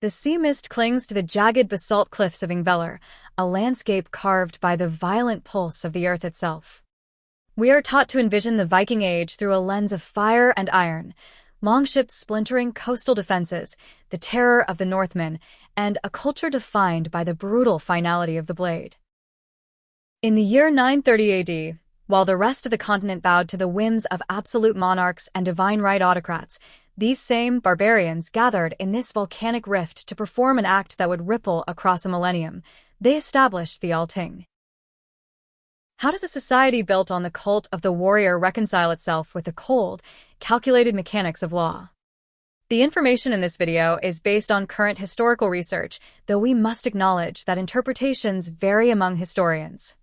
The sea mist clings to the jagged basalt cliffs of Ingvellir, a landscape carved by the violent pulse of the earth itself. We are taught to envision the Viking Age through a lens of fire and iron, longships splintering coastal defenses, the terror of the Northmen, and a culture defined by the brutal finality of the blade. In the year 930 AD, while the rest of the continent bowed to the whims of absolute monarchs and divine right autocrats, these same barbarians gathered in this volcanic rift to perform an act that would ripple across a millennium. They established the Althing. How does a society built on the cult of the warrior reconcile itself with the cold, calculated mechanics of law? The information in this video is based on current historical research, though we must acknowledge that interpretations vary among historians.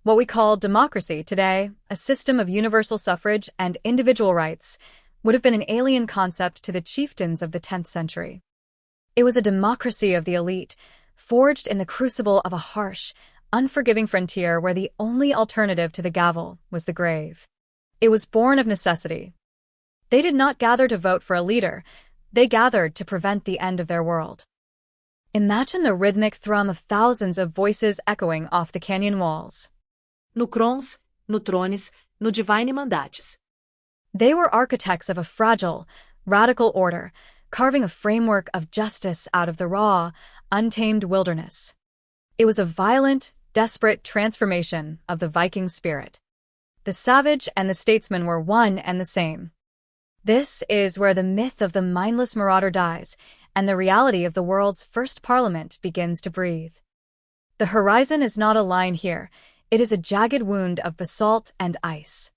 What we call democracy today, a system of universal suffrage and individual rights, would have been an alien concept to the chieftains of the 10th century. It was a democracy of the elite, forged in the crucible of a harsh, unforgiving frontier where the only alternative to the gavel was the grave. It was born of necessity. They did not gather to vote for a leader, they gathered to prevent the end of their world. Imagine the rhythmic thrum of thousands of voices echoing off the canyon walls. No crons, no trones, no divine mandates. They were architects of a fragile, radical order, carving a framework of justice out of the raw, untamed wilderness. It was a violent, desperate transformation of the Viking spirit. The savage and the statesman were one and the same. This is where the myth of the mindless marauder dies, and the reality of the world's first parliament begins to breathe. The horizon is not a line here, it is a jagged wound of basalt and ice.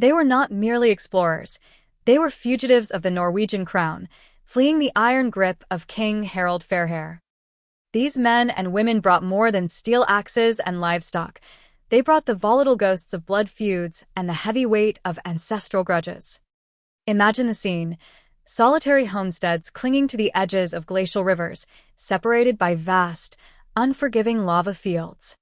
They were not merely explorers, they were fugitives of the Norwegian crown, fleeing the iron grip of King Harald Fairhair. These men and women brought more than steel axes and livestock. They brought the volatile ghosts of blood feuds and the heavy weight of ancestral grudges. Imagine the scene: solitary homesteads clinging to the edges of glacial rivers, separated by vast, unforgiving lava fields.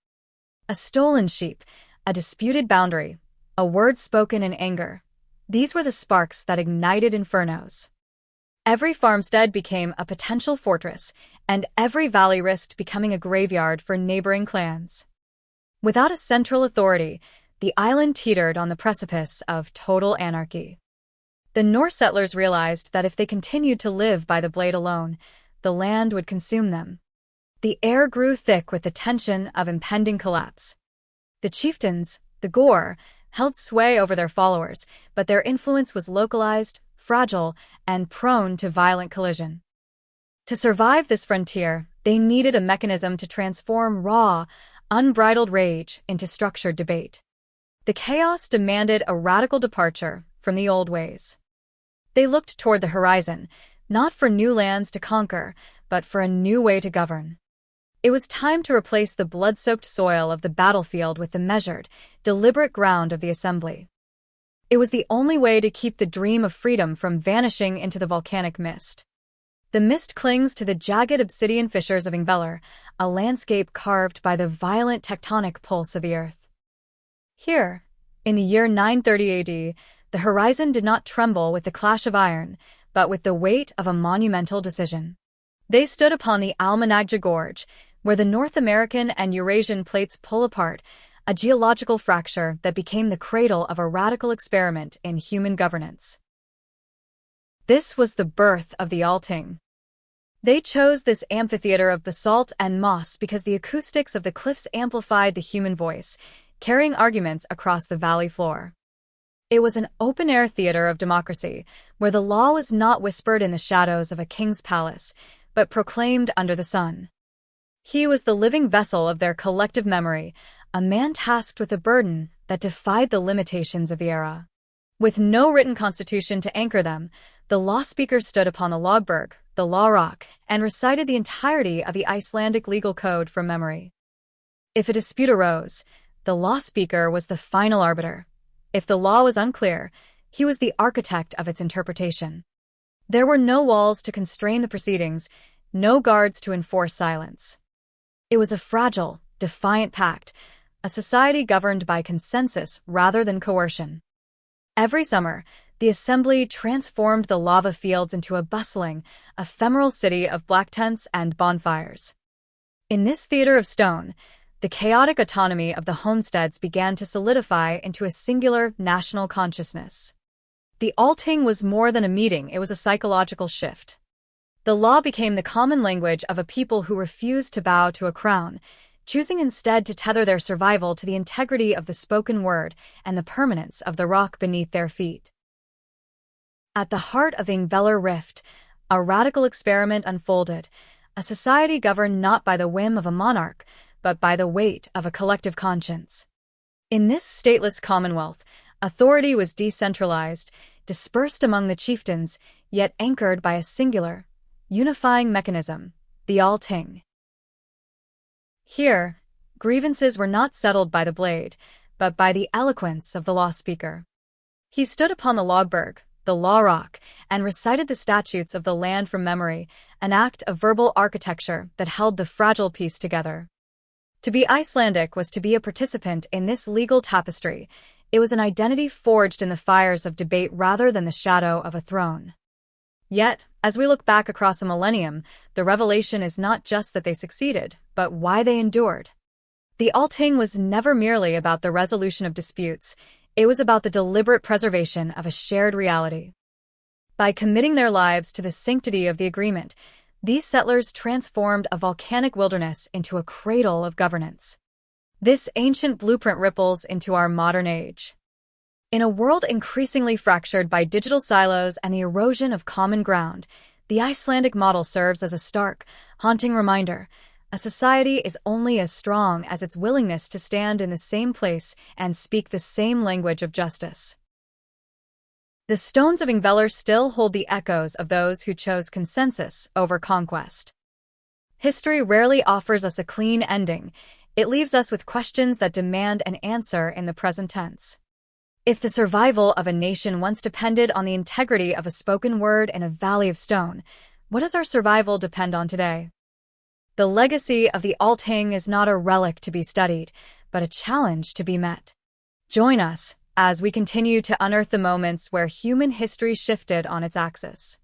A stolen sheep, a disputed boundary, a word spoken in anger. These were the sparks that ignited infernos. Every farmstead became a potential fortress, and every valley risked becoming a graveyard for neighboring clans. Without a central authority, the island teetered on the precipice of total anarchy. The Norse settlers realized that if they continued to live by the blade alone, the land would consume them. The air grew thick with the tension of impending collapse. The chieftains, the Gore, held sway over their followers, but their influence was localized, fragile, and prone to violent collision. To survive this frontier, they needed a mechanism to transform raw, unbridled rage into structured debate. The chaos demanded a radical departure from the old ways. They looked toward the horizon, not for new lands to conquer, but for a new way to govern. It was time to replace the blood-soaked soil of the battlefield with the measured, deliberate ground of the assembly. It was the only way to keep the dream of freedom from vanishing into the volcanic mist. The mist clings to the jagged obsidian fissures of Ingvellir, a landscape carved by the violent tectonic pulse of the earth. Here, in the year 930 AD, the horizon did not tremble with the clash of iron, but with the weight of a monumental decision. They stood upon the Almanagja Gorge, where the North American and Eurasian plates pull apart, a geological fracture that became the cradle of a radical experiment in human governance. This was the birth of the Althing. They chose this amphitheater of basalt and moss because the acoustics of the cliffs amplified the human voice, carrying arguments across the valley floor. It was an open-air theater of democracy, where the law was not whispered in the shadows of a king's palace, but proclaimed under the sun. He was the living vessel of their collective memory, a man tasked with a burden that defied the limitations of the era. With no written constitution to anchor them, the Lawspeaker stood upon the Logberg, the Law Rock, and recited the entirety of the Icelandic legal code from memory. If a dispute arose, the Lawspeaker was the final arbiter. If the law was unclear, he was the architect of its interpretation. There were no walls to constrain the proceedings, no guards to enforce silence. It was a fragile, defiant pact, a society governed by consensus rather than coercion. Every summer, the assembly transformed the lava fields into a bustling, ephemeral city of black tents and bonfires. In this theater of stone, the chaotic autonomy of the homesteads began to solidify into a singular national consciousness. The Althing was more than a meeting, it was a psychological shift. The law became the common language of a people who refused to bow to a crown, choosing instead to tether their survival to the integrity of the spoken word and the permanence of the rock beneath their feet. At the heart of the Ingvellir Rift, a radical experiment unfolded, a society governed not by the whim of a monarch, but by the weight of a collective conscience. In this stateless commonwealth, authority was decentralized, dispersed among the chieftains, yet anchored by a singular, unifying mechanism, the Althing. Here, grievances were not settled by the blade, but by the eloquence of the Lawspeaker. He stood upon the Logberg, the Law Rock, and recited the statutes of the land from memory, an act of verbal architecture that held the fragile piece together. To be Icelandic was to be a participant in this legal tapestry. It was an identity forged in the fires of debate rather than the shadow of a throne. Yet, as we look back across a millennium, the revelation is not just that they succeeded, but why they endured. The Althing was never merely about the resolution of disputes, it was about the deliberate preservation of a shared reality. By committing their lives to the sanctity of the agreement, these settlers transformed a volcanic wilderness into a cradle of governance. This ancient blueprint ripples into our modern age. In a world increasingly fractured by digital silos and the erosion of common ground, the Icelandic model serves as a stark, haunting reminder. A society is only as strong as its willingness to stand in the same place and speak the same language of justice. The stones of Ingvellir still hold the echoes of those who chose consensus over conquest. History rarely offers us a clean ending. It leaves us with questions that demand an answer in the present tense. If the survival of a nation once depended on the integrity of a spoken word in a valley of stone, what does our survival depend on today? The legacy of the Althing is not a relic to be studied, but a challenge to be met. Join us as we continue to unearth the moments where human history shifted on its axis.